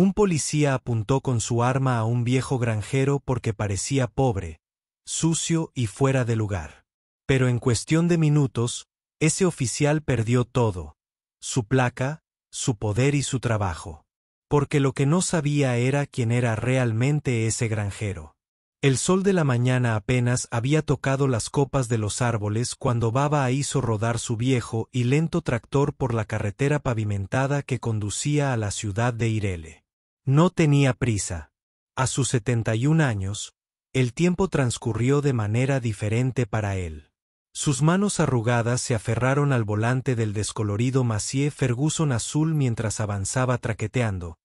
Un policía apuntó con su arma a un viejo granjero porque parecía pobre, sucio y fuera de lugar. Pero en cuestión de minutos, ese oficial perdió todo: su placa, su poder y su trabajo. Porque lo que no sabía era quién era realmente ese granjero. El sol de la mañana apenas había tocado las copas de los árboles cuando Baba hizo rodar su viejo y lento tractor por la carretera pavimentada que conducía a la ciudad de Irele. No tenía prisa. A sus 71 años, el tiempo transcurrió de manera diferente para él. Sus manos arrugadas se aferraron al volante del descolorido Massey Ferguson azul mientras avanzaba traqueteando,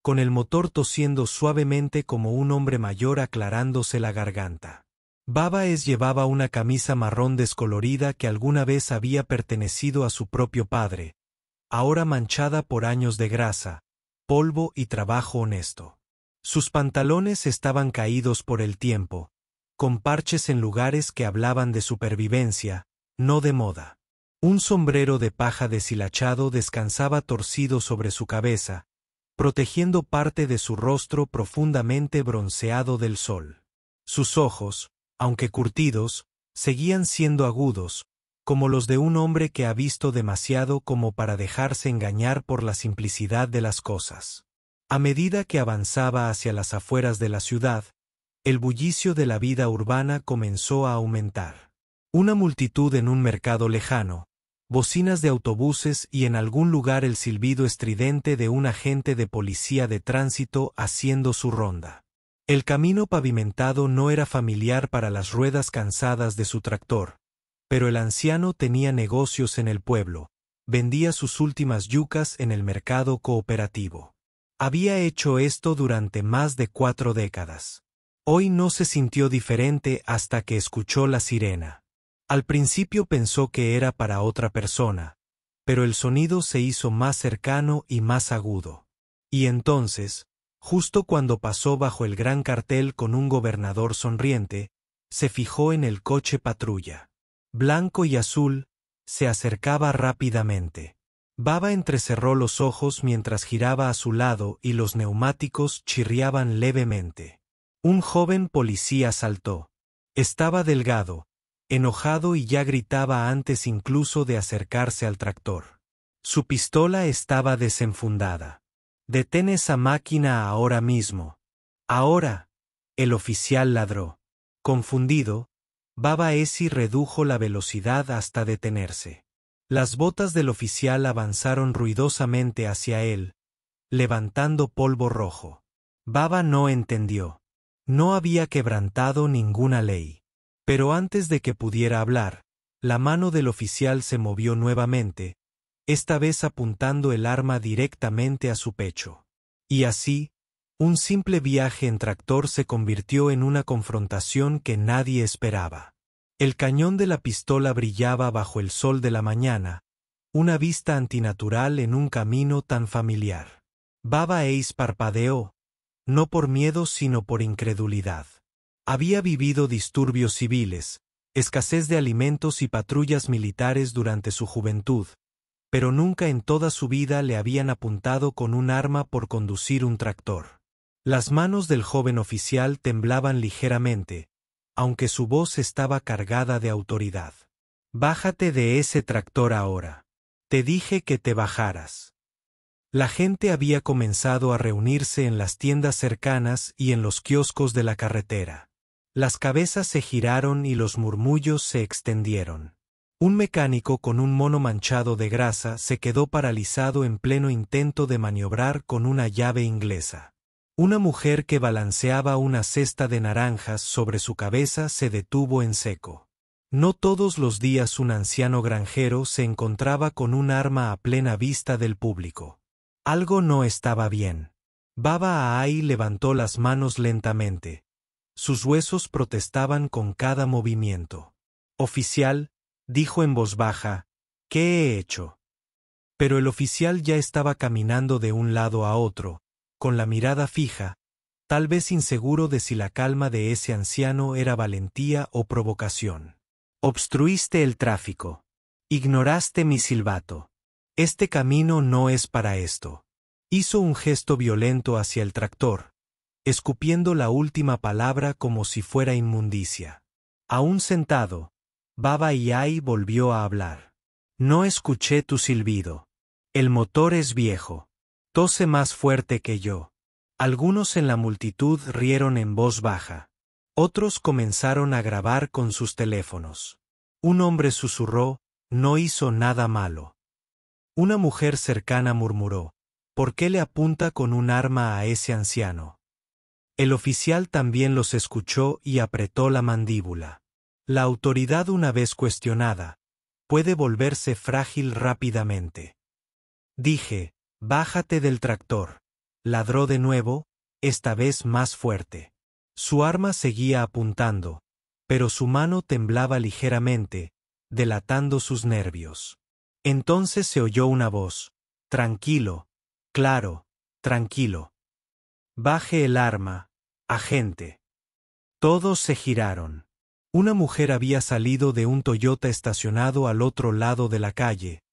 con el motor tosiendo suavemente como un hombre mayor aclarándose la garganta. Baba llevaba una camisa marrón descolorida que alguna vez había pertenecido a su propio padre, ahora manchada por años de grasa, polvo y trabajo honesto. Sus pantalones estaban caídos por el tiempo, con parches en lugares que hablaban de supervivencia, no de moda. Un sombrero de paja deshilachado descansaba torcido sobre su cabeza, protegiendo parte de su rostro profundamente bronceado del sol. Sus ojos, aunque curtidos, seguían siendo agudos, como los de un hombre que ha visto demasiado como para dejarse engañar por la simplicidad de las cosas. A medida que avanzaba hacia las afueras de la ciudad, el bullicio de la vida urbana comenzó a aumentar. Una multitud en un mercado lejano, bocinas de autobuses y en algún lugar el silbido estridente de un agente de policía de tránsito haciendo su ronda. El camino pavimentado no era familiar para las ruedas cansadas de su tractor, pero el anciano tenía negocios en el pueblo, vendía sus últimas yucas en el mercado cooperativo. Había hecho esto durante más de 4 décadas. Hoy no se sintió diferente hasta que escuchó la sirena. Al principio pensó que era para otra persona, pero el sonido se hizo más cercano y más agudo. Y entonces, justo cuando pasó bajo el gran cartel con un gobernador sonriente, se fijó en el coche patrulla. Blanco y azul, se acercaba rápidamente. Baba entrecerró los ojos mientras giraba a su lado y los neumáticos chirriaban levemente. Un joven policía saltó. Estaba delgado, enojado y ya gritaba antes incluso de acercarse al tractor. Su pistola estaba desenfundada. «Detén esa máquina ahora mismo». «Ahora», el oficial ladró. Confundido, Baba redujo la velocidad hasta detenerse. Las botas del oficial avanzaron ruidosamente hacia él, levantando polvo rojo. Baba no entendió. No había quebrantado ninguna ley. Pero antes de que pudiera hablar, la mano del oficial se movió nuevamente, esta vez apuntando el arma directamente a su pecho. Y así, un simple viaje en tractor se convirtió en una confrontación que nadie esperaba. El cañón de la pistola brillaba bajo el sol de la mañana, una vista antinatural en un camino tan familiar. Baba parpadeó, no por miedo sino por incredulidad. Había vivido disturbios civiles, escasez de alimentos y patrullas militares durante su juventud, pero nunca en toda su vida le habían apuntado con un arma por conducir un tractor. Las manos del joven oficial temblaban ligeramente, aunque su voz estaba cargada de autoridad. «Bájate de ese tractor ahora. Te dije que te bajaras». La gente había comenzado a reunirse en las tiendas cercanas y en los kioscos de la carretera. Las cabezas se giraron y los murmullos se extendieron. Un mecánico con un mono manchado de grasa se quedó paralizado en pleno intento de maniobrar con una llave inglesa. Una mujer que balanceaba una cesta de naranjas sobre su cabeza se detuvo en seco. No todos los días un anciano granjero se encontraba con un arma a plena vista del público. Algo no estaba bien. Baba levantó las manos lentamente. Sus huesos protestaban con cada movimiento. «Oficial», dijo en voz baja, «¿qué he hecho?». Pero el oficial ya estaba caminando de un lado a otro, con la mirada fija, tal vez inseguro de si la calma de ese anciano era valentía o provocación. «Obstruiste el tráfico. Ignoraste mi silbato. Este camino no es para esto». Hizo un gesto violento hacia el tractor, escupiendo la última palabra como si fuera inmundicia. Aún sentado, Baba Yai volvió a hablar. No escuché tu silbido. El motor es viejo. Tose más fuerte que yo. Algunos en la multitud rieron en voz baja. Otros comenzaron a grabar con sus teléfonos. Un hombre susurró, no hizo nada malo. Una mujer cercana murmuró, ¿por qué le apunta con un arma a ese anciano? El oficial también los escuchó y apretó la mandíbula. La autoridad, una vez cuestionada, puede volverse frágil rápidamente. Dije, bájate del tractor. Ladró de nuevo, esta vez más fuerte. Su arma seguía apuntando, pero su mano temblaba ligeramente, delatando sus nervios. Entonces se oyó una voz. Tranquilo, claro, tranquilo. Baje el arma, agente. Todos se giraron. Una mujer había salido de un Toyota estacionado al otro lado de la calle,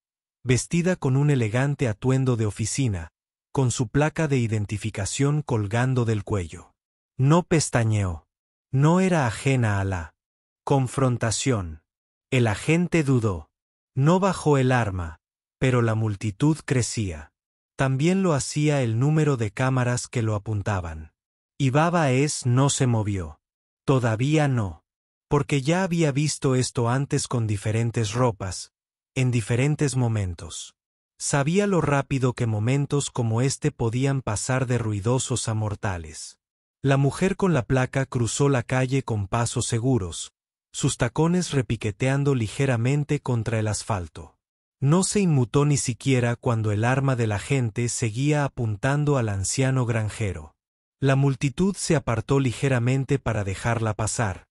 vestida con un elegante atuendo de oficina, con su placa de identificación colgando del cuello. No pestañeó. No era ajena a la confrontación. El agente dudó. No bajó el arma, pero la multitud crecía. También lo hacía el número de cámaras que lo apuntaban. Y Baba no se movió. Todavía no. Porque ya había visto esto antes con diferentes ropas, en diferentes momentos. Sabía lo rápido que momentos como este podían pasar de ruidosos a mortales. La mujer con la placa cruzó la calle con pasos seguros, sus tacones repiqueteando ligeramente contra el asfalto. No se inmutó ni siquiera cuando el arma del agente seguía apuntando al anciano granjero. La multitud se apartó ligeramente para dejarla pasar,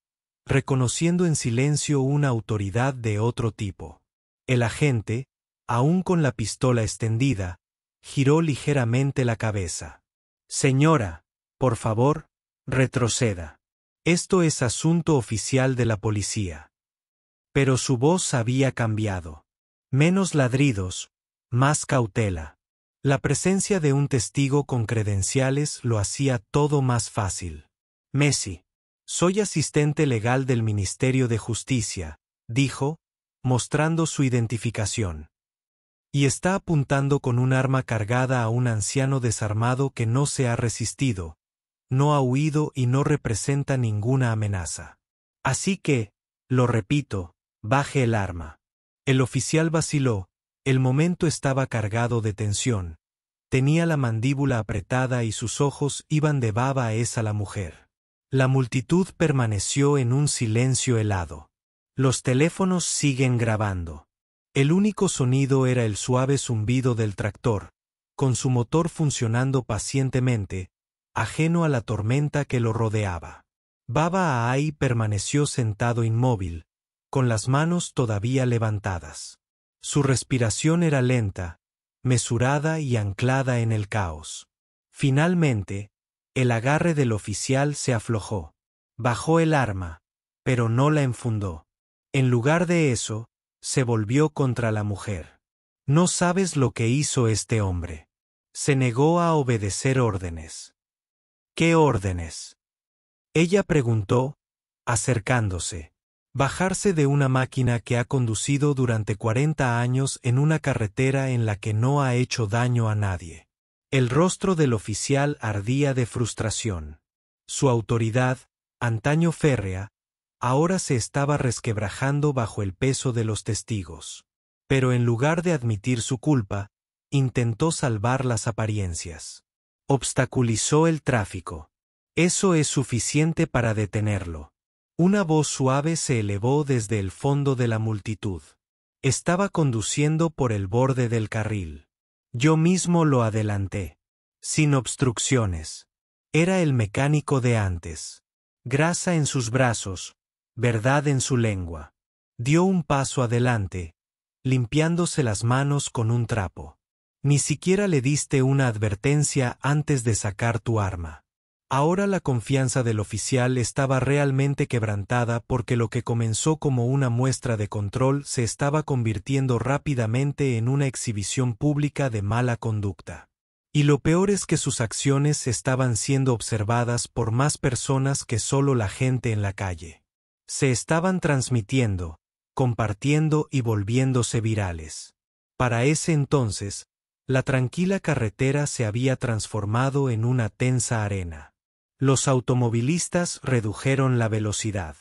reconociendo en silencio una autoridad de otro tipo. El agente, aún con la pistola extendida, giró ligeramente la cabeza. Señora, por favor, retroceda. Esto es asunto oficial de la policía. Pero su voz había cambiado. Menos ladridos, más cautela. La presencia de un testigo con credenciales lo hacía todo más fácil. Messi. Soy asistente legal del Ministerio de Justicia, dijo, mostrando su identificación. Y está apuntando con un arma cargada a un anciano desarmado que no se ha resistido, no ha huido y no representa ninguna amenaza. Así que, lo repito, baje el arma. El oficial vaciló, el momento estaba cargado de tensión, tenía la mandíbula apretada y sus ojos iban de Baba a la mujer. La multitud permaneció en un silencio helado. Los teléfonos siguen grabando. El único sonido era el suave zumbido del tractor, con su motor funcionando pacientemente, ajeno a la tormenta que lo rodeaba. Baba Aai permaneció sentado inmóvil, con las manos todavía levantadas. Su respiración era lenta, mesurada y anclada en el caos. Finalmente, el agarre del oficial se aflojó. Bajó el arma, pero no la enfundó. En lugar de eso, se volvió contra la mujer. No sabes lo que hizo este hombre. Se negó a obedecer órdenes. ¿Qué órdenes? Ella preguntó, acercándose. Bajarse de una máquina que ha conducido durante 40 años en una carretera en la que no ha hecho daño a nadie. El rostro del oficial ardía de frustración. Su autoridad, antaño férrea, ahora se estaba resquebrajando bajo el peso de los testigos. Pero en lugar de admitir su culpa, intentó salvar las apariencias. Obstaculizó el tráfico. Eso es suficiente para detenerlo. Una voz suave se elevó desde el fondo de la multitud. Estaba conduciendo por el borde del carril. Yo mismo lo adelanté. Sin obstrucciones. Era el mecánico de antes. Grasa en sus brazos, verdad en su lengua. Dio un paso adelante, limpiándose las manos con un trapo. Ni siquiera le diste una advertencia antes de sacar tu arma. Ahora la confianza del oficial estaba realmente quebrantada porque lo que comenzó como una muestra de control se estaba convirtiendo rápidamente en una exhibición pública de mala conducta. Y lo peor es que sus acciones estaban siendo observadas por más personas que solo la gente en la calle. Se estaban transmitiendo, compartiendo y volviéndose virales. Para ese entonces, la tranquila carretera se había transformado en una tensa arena. Los automovilistas redujeron la velocidad.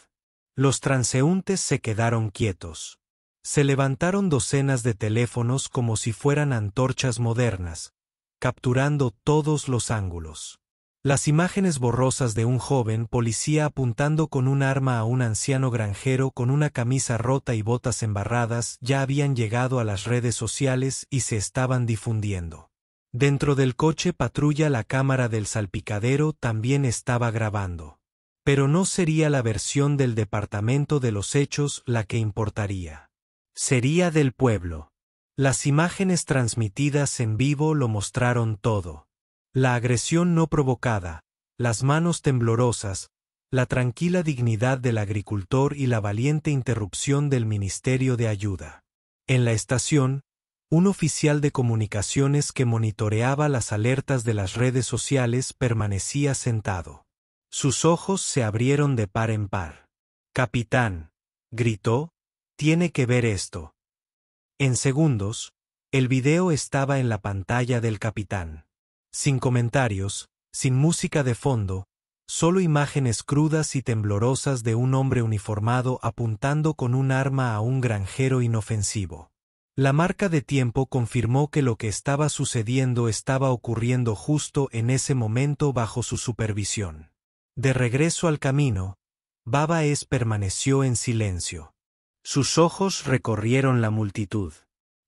Los transeúntes se quedaron quietos. Se levantaron docenas de teléfonos como si fueran antorchas modernas, capturando todos los ángulos. Las imágenes borrosas de un joven policía apuntando con un arma a un anciano granjero con una camisa rota y botas embarradas ya habían llegado a las redes sociales y se estaban difundiendo. Dentro del coche patrulla la cámara del salpicadero también estaba grabando. Pero no sería la versión del departamento de los hechos la que importaría. Sería del pueblo. Las imágenes transmitidas en vivo lo mostraron todo. La agresión no provocada, las manos temblorosas, la tranquila dignidad del agricultor y la valiente interrupción del Ministerio de Ayuda. En la estación, un oficial de comunicaciones que monitoreaba las alertas de las redes sociales permanecía sentado. Sus ojos se abrieron de par en par. «Capitán», gritó, «tiene que ver esto». En segundos, el video estaba en la pantalla del capitán. Sin comentarios, sin música de fondo, solo imágenes crudas y temblorosas de un hombre uniformado apuntando con un arma a un granjero inofensivo. La marca de tiempo confirmó que lo que estaba sucediendo estaba ocurriendo justo en ese momento bajo su supervisión. De regreso al camino, Babaes permaneció en silencio. Sus ojos recorrieron la multitud.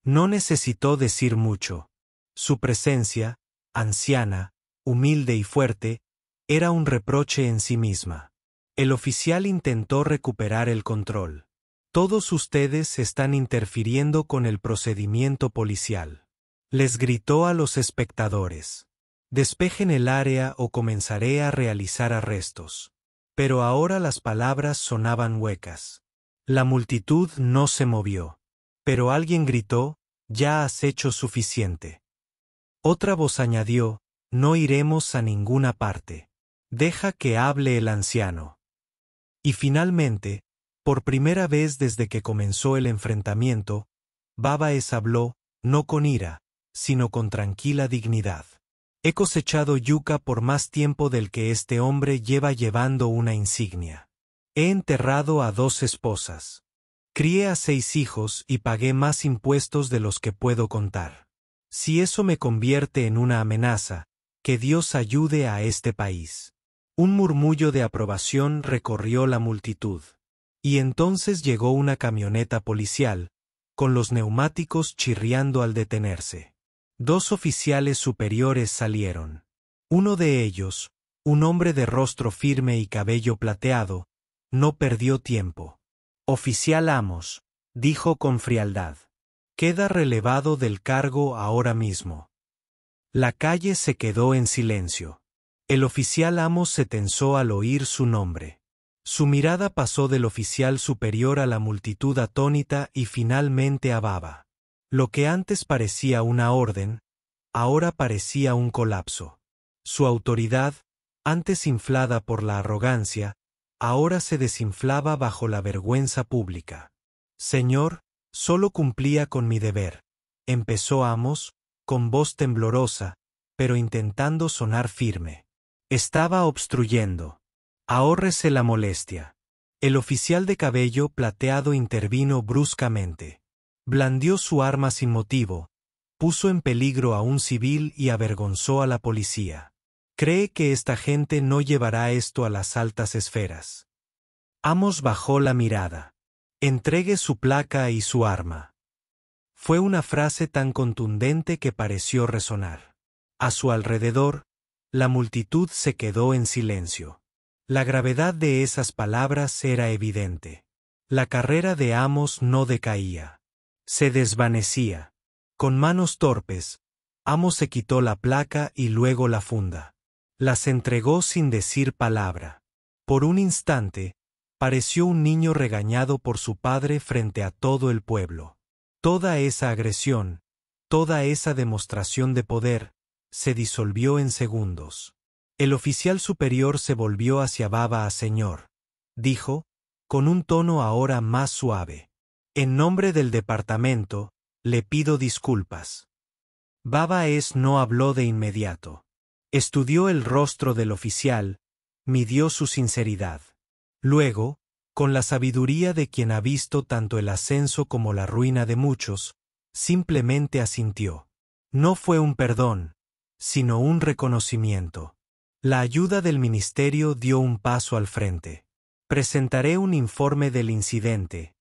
No necesitó decir mucho. Su presencia, anciana, humilde y fuerte, era un reproche en sí misma. El oficial intentó recuperar el control. «Todos ustedes están interfiriendo con el procedimiento policial», les gritó a los espectadores. «Despejen el área o comenzaré a realizar arrestos». Pero ahora las palabras sonaban huecas. La multitud no se movió. Pero alguien gritó, «Ya has hecho suficiente». Otra voz añadió, «No iremos a ninguna parte. Deja que hable el anciano». Y finalmente, por primera vez desde que comenzó el enfrentamiento, Babaes habló, no con ira, sino con tranquila dignidad. «He cosechado yuca por más tiempo del que este hombre lleva llevando una insignia. He enterrado a 2 esposas. Crié a 6 hijos y pagué más impuestos de los que puedo contar. Si eso me convierte en una amenaza, que Dios ayude a este país». Un murmullo de aprobación recorrió la multitud. Y entonces llegó una camioneta policial, con los neumáticos chirriando al detenerse. 2 oficiales superiores salieron. Uno de ellos, un hombre de rostro firme y cabello plateado, no perdió tiempo. «Oficial Amos», dijo con frialdad, «queda relevado del cargo ahora mismo». La calle se quedó en silencio. El oficial Amos se tensó al oír su nombre. Su mirada pasó del oficial superior a la multitud atónita y finalmente a Baba. Lo que antes parecía una orden, ahora parecía un colapso. Su autoridad, antes inflada por la arrogancia, ahora se desinflaba bajo la vergüenza pública. «Señor, solo cumplía con mi deber», empezó Amos, con voz temblorosa, pero intentando sonar firme. «Estaba obstruyendo. Ahórrese la molestia». El oficial de cabello plateado intervino bruscamente. Blandió su arma sin motivo, puso en peligro a un civil y avergonzó a la policía. «¿Cree que esta gente no llevará esto a las altas esferas?» Amos bajó la mirada. «Entregue su placa y su arma». Fue una frase tan contundente que pareció resonar. A su alrededor, la multitud se quedó en silencio. La gravedad de esas palabras era evidente. La carrera de Amos no decaía. Se desvanecía. Con manos torpes, Amos se quitó la placa y luego la funda. Las entregó sin decir palabra. Por un instante, pareció un niño regañado por su padre frente a todo el pueblo. Toda esa agresión, toda esa demostración de poder, se disolvió en segundos. El oficial superior se volvió hacia Baba. Señor, dijo, con un tono ahora más suave. En nombre del departamento, le pido disculpas. Baba no habló de inmediato. Estudió el rostro del oficial, midió su sinceridad. Luego, con la sabiduría de quien ha visto tanto el ascenso como la ruina de muchos, simplemente asintió. No fue un perdón, sino un reconocimiento. La ayuda del ministerio dio un paso al frente. Presentaré un informe del incidente,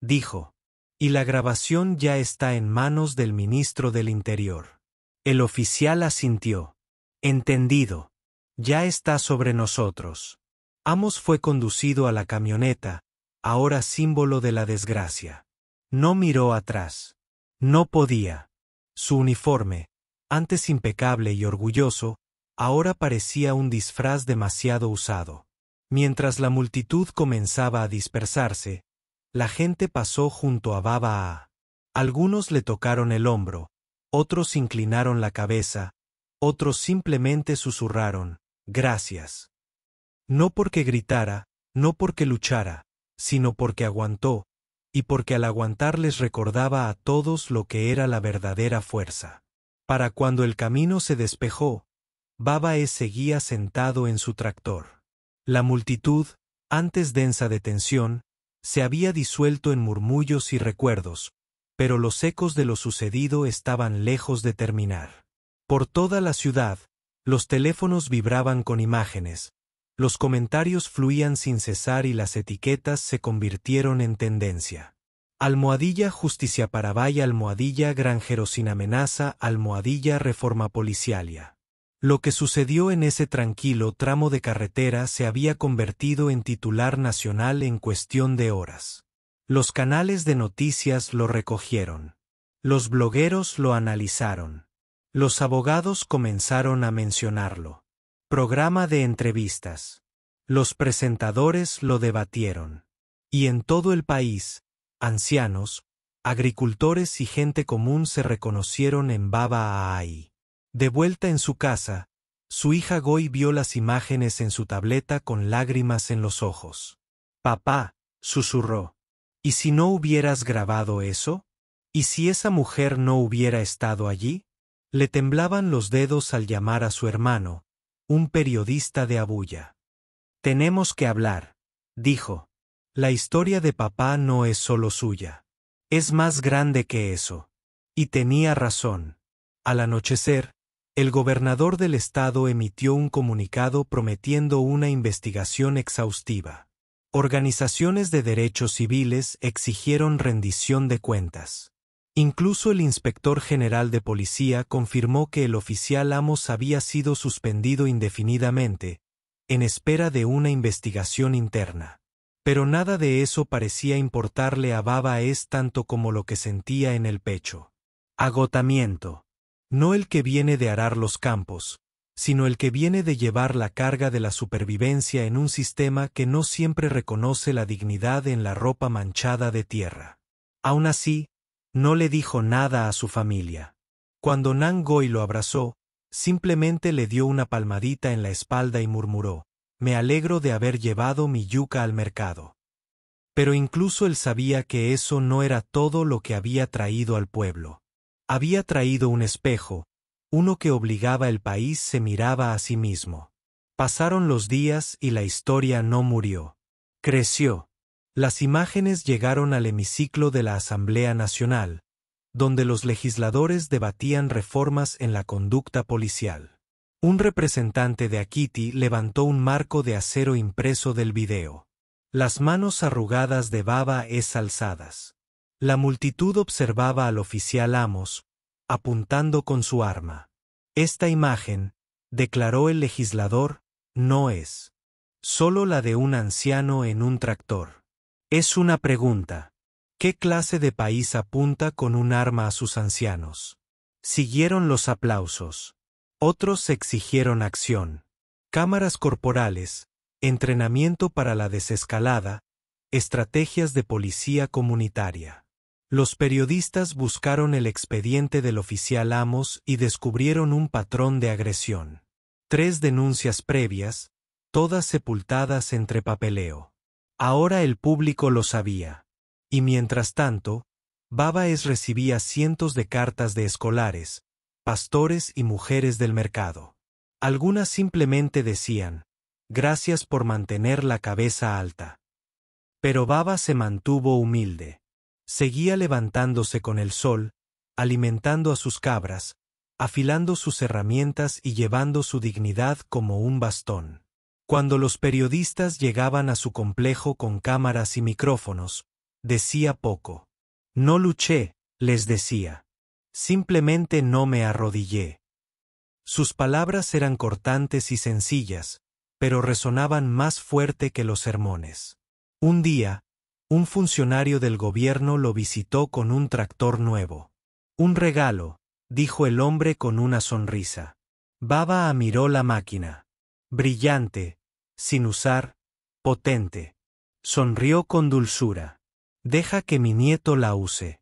dijo. Y la grabación ya está en manos del ministro del Interior. El oficial asintió. Entendido. Ya está sobre nosotros. Amos fue conducido a la camioneta, ahora símbolo de la desgracia. No miró atrás. No podía. Su uniforme, antes impecable y orgulloso, ahora parecía un disfraz demasiado usado. Mientras la multitud comenzaba a dispersarse, la gente pasó junto a Baba. Algunos le tocaron el hombro, otros inclinaron la cabeza, otros simplemente susurraron, gracias. No porque gritara, no porque luchara, sino porque aguantó, y porque al aguantar les recordaba a todos lo que era la verdadera fuerza. Para cuando el camino se despejó, Baba seguía sentado en su tractor. La multitud, antes densa de tensión, se había disuelto en murmullos y recuerdos, pero los ecos de lo sucedido estaban lejos de terminar. Por toda la ciudad, los teléfonos vibraban con imágenes, los comentarios fluían sin cesar y las etiquetas se convirtieron en tendencia. Almohadilla justicia para Bay, almohadilla granjero sin amenaza, almohadilla reforma policialia. Lo que sucedió en ese tranquilo tramo de carretera se había convertido en titular nacional en cuestión de horas. Los canales de noticias lo recogieron. Los blogueros lo analizaron. Los abogados comenzaron a mencionarlo. Programa de entrevistas. Los presentadores lo debatieron. Y en todo el país, ancianos, agricultores y gente común se reconocieron en Baba Aai. De vuelta en su casa, su hija Goy vio las imágenes en su tableta con lágrimas en los ojos. Papá, susurró. ¿Y si no hubieras grabado eso? ¿Y si esa mujer no hubiera estado allí? Le temblaban los dedos al llamar a su hermano, un periodista de Abuya. Tenemos que hablar, dijo. La historia de papá no es solo suya. Es más grande que eso. Y tenía razón. Al anochecer, el gobernador del estado emitió un comunicado prometiendo una investigación exhaustiva. Organizaciones de derechos civiles exigieron rendición de cuentas. Incluso el inspector general de policía confirmó que el oficial Amos había sido suspendido indefinidamente, en espera de una investigación interna. Pero nada de eso parecía importarle a Baba tanto como lo que sentía en el pecho. Agotamiento. No el que viene de arar los campos, sino el que viene de llevar la carga de la supervivencia en un sistema que no siempre reconoce la dignidad en la ropa manchada de tierra. Aún así, no le dijo nada a su familia. Cuando Nan Goy lo abrazó, simplemente le dio una palmadita en la espalda y murmuró, «Me alegro de haber llevado mi yuca al mercado». Pero incluso él sabía que eso no era todo lo que había traído al pueblo. Había traído un espejo, uno que obligaba el país se miraba a sí mismo. Pasaron los días y la historia no murió. Creció. Las imágenes llegaron al hemiciclo de la Asamblea Nacional, donde los legisladores debatían reformas en la conducta policial. Un representante de Akiti levantó un marco de acero impreso del video. Las manos arrugadas de Baba alzadas. La multitud observaba al oficial Amos, apuntando con su arma. Esta imagen, declaró el legislador, no es solo la de un anciano en un tractor. Es una pregunta. ¿Qué clase de país apunta con un arma a sus ancianos? Siguieron los aplausos. Otros exigieron acción. Cámaras corporales, entrenamiento para la desescalada, estrategias de policía comunitaria. Los periodistas buscaron el expediente del oficial Amos y descubrieron un patrón de agresión. 3 denuncias previas, todas sepultadas entre papeleo. Ahora el público lo sabía. Y mientras tanto, Babaes recibía cientos de cartas de escolares, pastores y mujeres del mercado. Algunas simplemente decían, gracias por mantener la cabeza alta. Pero Baba se mantuvo humilde. Seguía levantándose con el sol, alimentando a sus cabras, afilando sus herramientas y llevando su dignidad como un bastón. Cuando los periodistas llegaban a su complejo con cámaras y micrófonos, decía poco. No luché, les decía. Simplemente no me arrodillé. Sus palabras eran cortantes y sencillas, pero resonaban más fuerte que los sermones. Un día, un funcionario del gobierno lo visitó con un tractor nuevo. Un regalo, dijo el hombre con una sonrisa. Baba miró la máquina. Brillante, sin usar, potente. Sonrió con dulzura. Deja que mi nieto la use.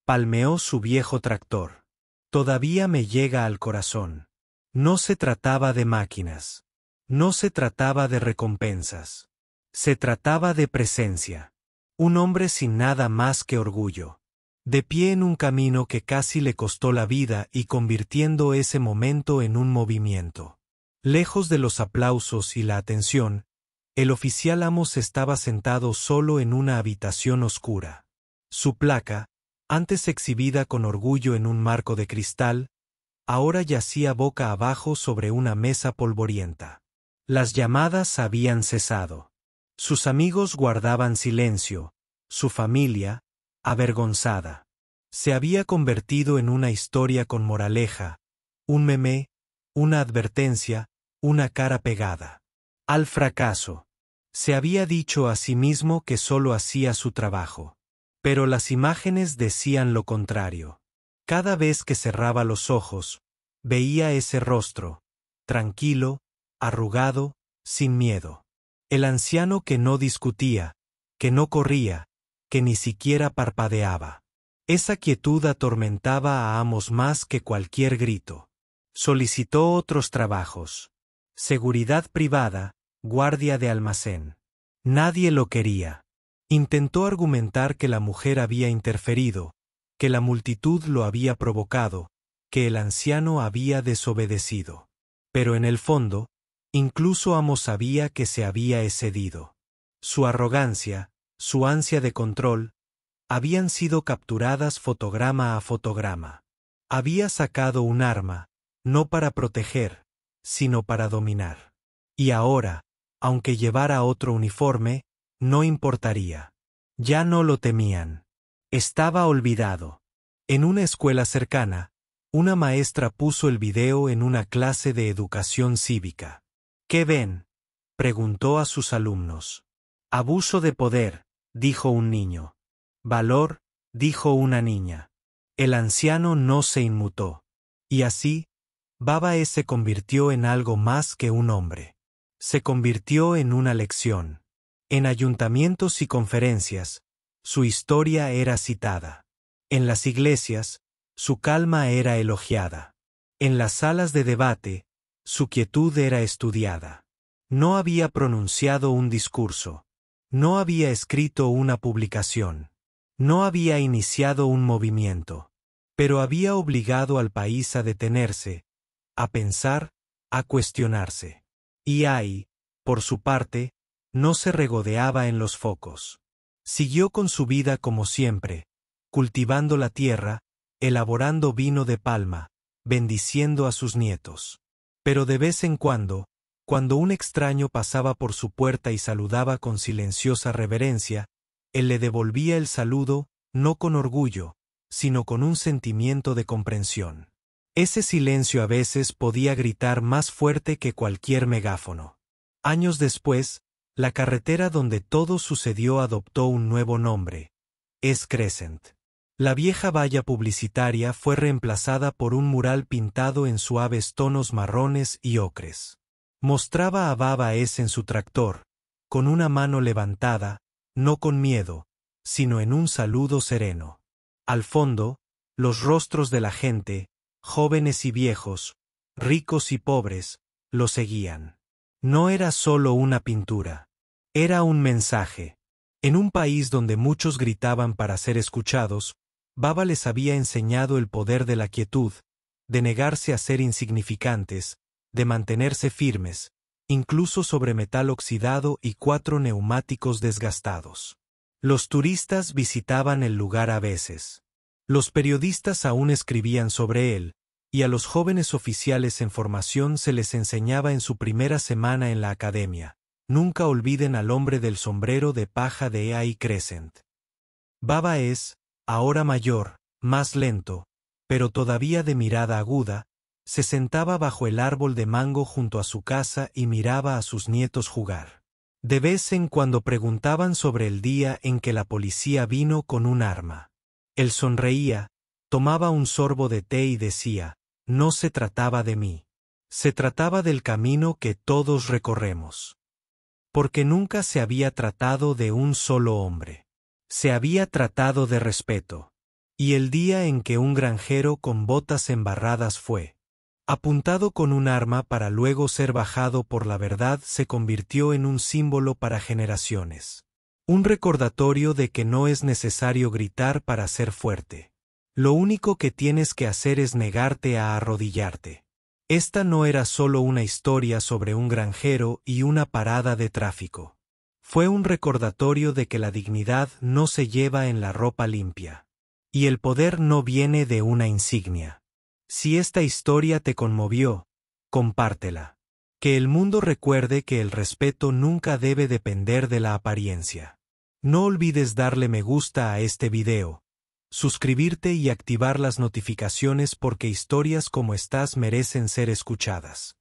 Palmeó su viejo tractor. Todavía me llega al corazón. No se trataba de máquinas. No se trataba de recompensas. Se trataba de presencia. Un hombre sin nada más que orgullo. De pie en un camino que casi le costó la vida y convirtiendo ese momento en un movimiento. Lejos de los aplausos y la atención, el oficial Amos estaba sentado solo en una habitación oscura. Su placa, antes exhibida con orgullo en un marco de cristal, ahora yacía boca abajo sobre una mesa polvorienta. Las llamadas habían cesado. Sus amigos guardaban silencio, su familia, avergonzada. Se había convertido en una historia con moraleja, un meme, una advertencia, una cara pegada. Al fracaso. Se había dicho a sí mismo que solo hacía su trabajo. Pero las imágenes decían lo contrario. Cada vez que cerraba los ojos, veía ese rostro, tranquilo, arrugado, sin miedo. El anciano que no discutía, que no corría, que ni siquiera parpadeaba. Esa quietud atormentaba a Amos más que cualquier grito. Solicitó otros trabajos. Seguridad privada, guardia de almacén. Nadie lo quería. Intentó argumentar que la mujer había interferido, que la multitud lo había provocado, que el anciano había desobedecido. Pero en el fondo, incluso Amos sabía que se había excedido. Su arrogancia, su ansia de control, habían sido capturadas fotograma a fotograma. Había sacado un arma, no para proteger, sino para dominar. Y ahora, aunque llevara otro uniforme, no importaría. Ya no lo temían. Estaba olvidado. En una escuela cercana, una maestra puso el video en una clase de educación cívica. ¿Qué ven?, preguntó a sus alumnos. Abuso de poder, dijo un niño. Valor, dijo una niña. El anciano no se inmutó. Y así, Babaes se convirtió en algo más que un hombre. Se convirtió en una lección. En ayuntamientos y conferencias, su historia era citada. En las iglesias, su calma era elogiada. En las salas de debate, su quietud era estudiada. No había pronunciado un discurso. No había escrito una publicación. No había iniciado un movimiento. Pero había obligado al país a detenerse, a pensar, a cuestionarse. Y ahí, por su parte, no se regodeaba en los focos. Siguió con su vida como siempre, cultivando la tierra, elaborando vino de palma, bendiciendo a sus nietos. Pero de vez en cuando un extraño pasaba por su puerta y saludaba con silenciosa reverencia, él le devolvía el saludo, no con orgullo, sino con un sentimiento de comprensión. Ese silencio a veces podía gritar más fuerte que cualquier megáfono. Años después, la carretera donde todo sucedió adoptó un nuevo nombre: Es Crescent. La vieja valla publicitaria fue reemplazada por un mural pintado en suaves tonos marrones y ocres. Mostraba a Babaes en su tractor, con una mano levantada, no con miedo, sino en un saludo sereno. Al fondo, los rostros de la gente, jóvenes y viejos, ricos y pobres, lo seguían. No era solo una pintura. Era un mensaje. En un país donde muchos gritaban para ser escuchados, Baba les había enseñado el poder de la quietud, de negarse a ser insignificantes, de mantenerse firmes, incluso sobre metal oxidado y 4 neumáticos desgastados. Los turistas visitaban el lugar a veces. Los periodistas aún escribían sobre él, y a los jóvenes oficiales en formación se les enseñaba en su primera semana en la academia: nunca olviden al hombre del sombrero de paja de EA y Crescent. Baba es, ahora mayor, más lento, pero todavía de mirada aguda, se sentaba bajo el árbol de mango junto a su casa y miraba a sus nietos jugar. De vez en cuando preguntaban sobre el día en que la policía vino con un arma. Él sonreía, tomaba un sorbo de té y decía: no se trataba de mí. Se trataba del camino que todos recorremos. Porque nunca se había tratado de un solo hombre. Se había tratado de respeto. Y el día en que un granjero con botas embarradas fue apuntado con un arma para luego ser bajado por la verdad se convirtió en un símbolo para generaciones. Un recordatorio de que no es necesario gritar para ser fuerte. Lo único que tienes que hacer es negarte a arrodillarte. Esta no era solo una historia sobre un granjero y una parada de tráfico. Fue un recordatorio de que la dignidad no se lleva en la ropa limpia. Y el poder no viene de una insignia. Si esta historia te conmovió, compártela. Que el mundo recuerde que el respeto nunca debe depender de la apariencia. No olvides darle me gusta a este video, suscribirte y activar las notificaciones porque historias como estas merecen ser escuchadas.